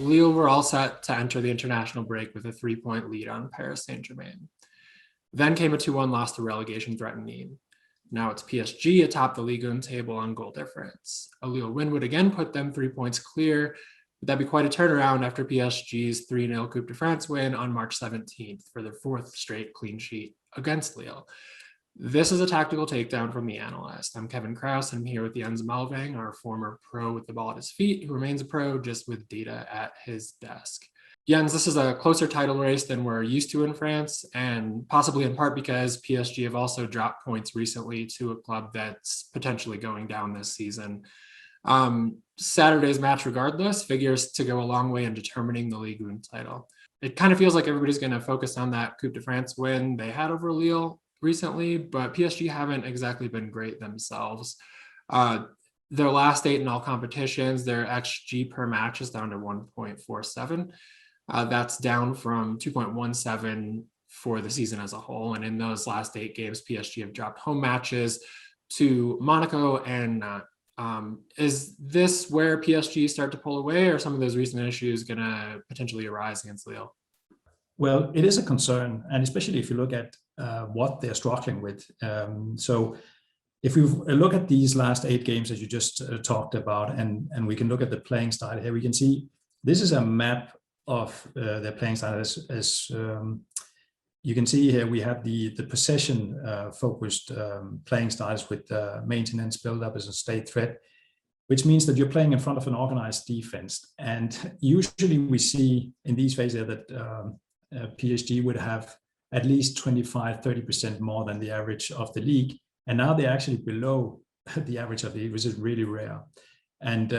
Lille were all set to enter the international break with a 3-point lead on Paris Saint-Germain. Then came a 2-1 loss to relegation-threatened Nîmes. Now it's PSG atop the Ligue 1 table on goal difference. A Lille win would again put them 3 points clear, but that'd be quite a turnaround after PSG's 3-0 Coupe de France win on March 17th for their 4th straight clean sheet against Lille. This is a tactical takedown from the Analyst. I'm Kevin Krause, and I'm here with Jens Melvang, our former pro with the ball at his feet, who remains a pro just with data at his desk. Jens, this is a closer title race than we're used to in France, and possibly in part because PSG have also dropped points recently to a club that's potentially going down this season. Saturday's match, regardless, figures to go a long way in determining the Ligue 1 title. It kind of feels like everybody's going to focus on that Coupe de France win they had over Lille recently, but PSG haven't exactly been great themselves. Their last 8 in all competitions, their XG per match is down to 1.47. That's down from 2.17 for the season as a whole. And in those last 8 games, PSG have dropped home matches to Monaco and is this where PSG start to pull away, or some of those recent issues going to potentially arise against Lille? Well, it is a concern, and especially if you look at what they're struggling with. So if we look at these last 8 games that you just talked about, and we can look at the playing style here, we can see this is a map of their playing style. As you can see here, we have the possession focused playing styles with maintenance, build-up as a state threat, which means that you're playing in front of an organized defense. And usually we see in these phases that PSG would have at least 25-30% more than the average of the league. And now they're actually below the average of the league, which is really rare. And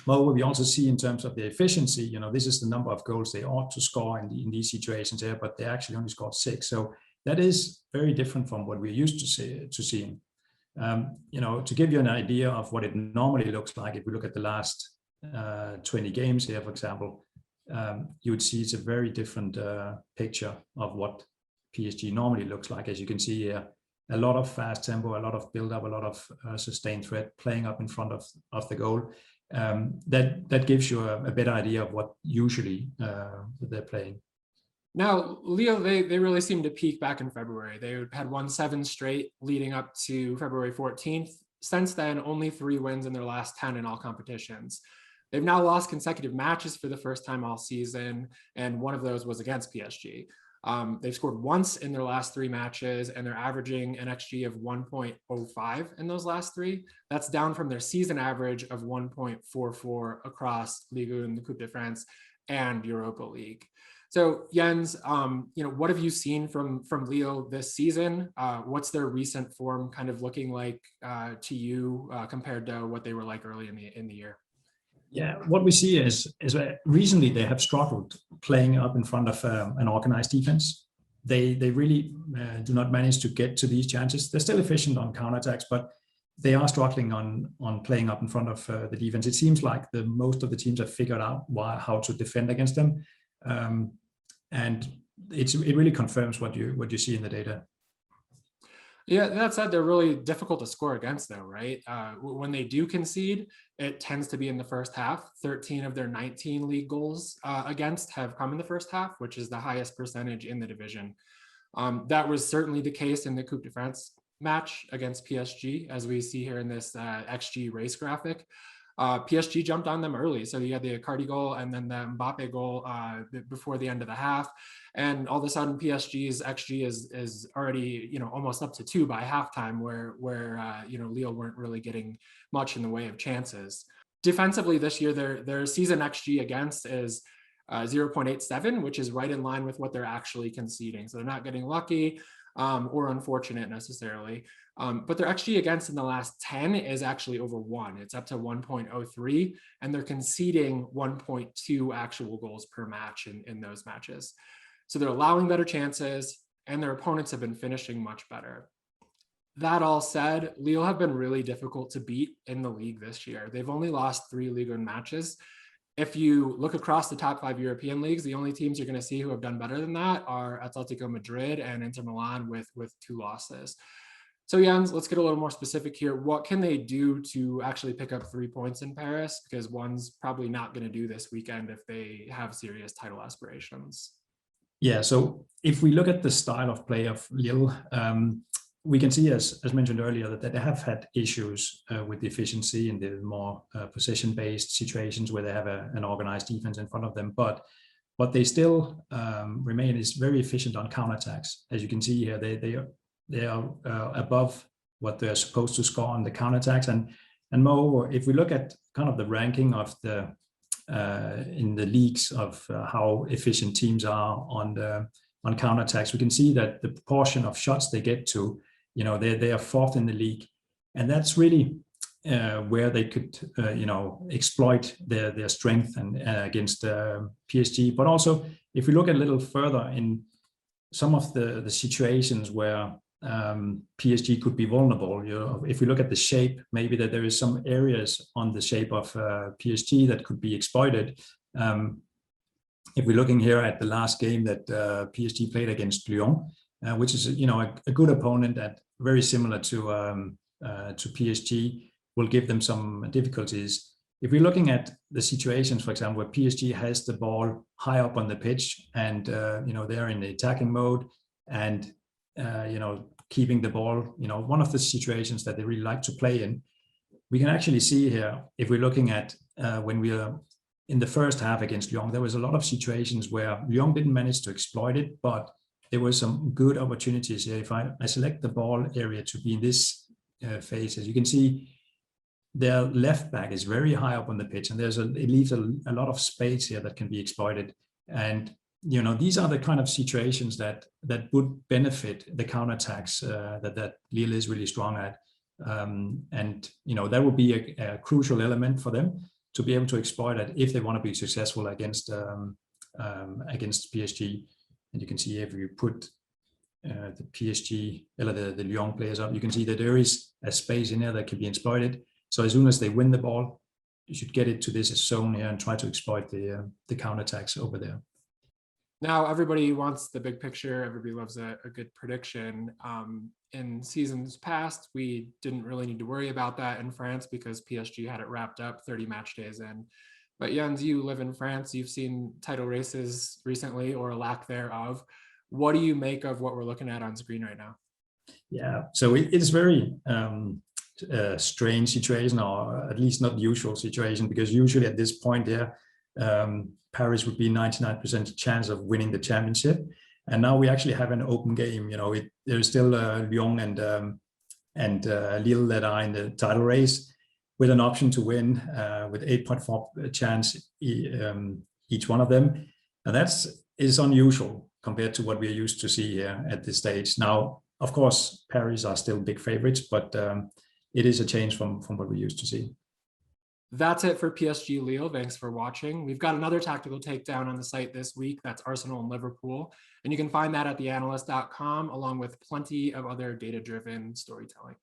well, what we also see in terms of the efficiency, this is the number of goals they ought to score in these situations here, but they actually only scored 6. So that is very different from what we're used to seeing. To give you an idea of what it normally looks like, if we look at the last 20 games here, for example, you would see it's a very different picture of what PSG normally looks like. As you can see here, a lot of fast tempo, a lot of build-up, a lot of sustained threat, playing up in front of the goal. That gives you a better idea of what usually they're playing. Now, Lille, they really seemed to peak back in February. They had won 7 straight leading up to February 14th. Since then, only 3 wins in their last 10 in all competitions. They've now lost consecutive matches for the first time all season, and one of those was against PSG. They've scored once in their last 3 matches, and they're averaging an XG of 1.05 in those last 3. That's down from their season average of 1.44 across Ligue 1, the Coupe de France, and Europa League. So Jens, what have you seen from Lille this season? What's their recent form kind of looking like to you compared to what they were like early in the year? Yeah, what we see is recently they have struggled playing up in front of an organized defense. They really do not manage to get to these chances. They're still efficient on counterattacks, but they are struggling on playing up in front of the defense. It seems like most of the teams have figured out how to defend against them, and it really confirms what you see in the data. Yeah, that said, they're really difficult to score against, though, right? When they do concede, it tends to be in the first half. 13 of their 19 league goals against have come in the first half, which is the highest percentage in the division. That was certainly the case in the Coupe de France match against PSG, as we see here in this XG race graphic. PSG jumped on them early. So you had the Icardi goal and then the Mbappe goal before the end of the half. And all of a sudden PSG's XG is already, almost up to 2 by halftime where Lille weren't really getting much in the way of chances. Defensively this year, their season XG against is 0.87, which is right in line with what they're actually conceding. So they're not getting lucky or unfortunate necessarily. But their XG against in the last 10 is actually over 1. It's up to 1.03, and they're conceding 1.2 actual goals per match in those matches. So they're allowing better chances, and their opponents have been finishing much better. That all said, Lille have been really difficult to beat in the league this year. They've only lost 3 Ligue 1 matches. If you look across the top 5 European leagues, the only teams you're going to see who have done better than that are Atletico Madrid and Inter Milan with 2 losses. So Jens, let's get a little more specific here. What can they do to actually pick up 3 points in Paris? Because one's probably not going to do this weekend if they have serious title aspirations. Yeah, so if we look at the style of play of Lille, we can see, as mentioned earlier, that they have had issues with the efficiency in the more possession-based situations where they have an organized defense in front of them. But what they still remain is very efficient on counterattacks. As you can see here, they are above what they're supposed to score on the counterattacks. And more, if we look at kind of the ranking of the in the leagues of how efficient teams are on counterattacks, we can see that the proportion of shots they get to, they are fourth in the league, and that's really where they could exploit their strength and against PSG. But also, if we look a little further in some of the situations where PSG could be vulnerable, if we look at the shape, maybe that there is some areas on the shape of PSG that could be exploited. If we're looking here at the last game that PSG played against Lyon, which is a good opponent that very similar to PSG, will give them some difficulties. If we're looking at the situations, for example, where PSG has the ball high up on the pitch and they're in the attacking mode and keeping the ball, one of the situations that they really like to play in, we can actually see here, if we're looking at when we are in the first half against Lyon, there was a lot of situations where Lyon didn't manage to exploit it, but there were some good opportunities here. If I select the ball area to be in this phase, as you can see, their left back is very high up on the pitch, and it leaves a lot of space here that can be exploited. And these are the kind of situations that would benefit the counterattacks that Lille is really strong at. And that would be a crucial element for them to be able to exploit it if they want to be successful against PSG. And you can see if you put the PSG or the Lyon players up, you can see that there is a space in there that can be exploited. So as soon as they win the ball, you should get it to this zone here and try to exploit the counterattacks over there. Now, everybody wants the big picture. Everybody loves a good prediction. In seasons past, we didn't really need to worry about that in France because PSG had it wrapped up 30 match days in. But Jens, you live in France. You've seen title races recently, or a lack thereof. What do you make of what we're looking at on screen right now? Yeah, so it's very strange situation, or at least not the usual situation, because usually at this point here, Paris would be 99% chance of winning the championship, and now we actually have an open game. There's still Lyon and Lille that are in the title race with an option to win with 8.4 chance each one of them, and is unusual compared to what we are used to see here at this stage. Now, of course, Paris are still big favorites, but it is a change from what we used to see. That's it for PSG Lille. Thanks for watching. We've got another tactical takedown on the site this week. That's Arsenal and Liverpool. And you can find that at theanalyst.com, along with plenty of other data-driven storytelling.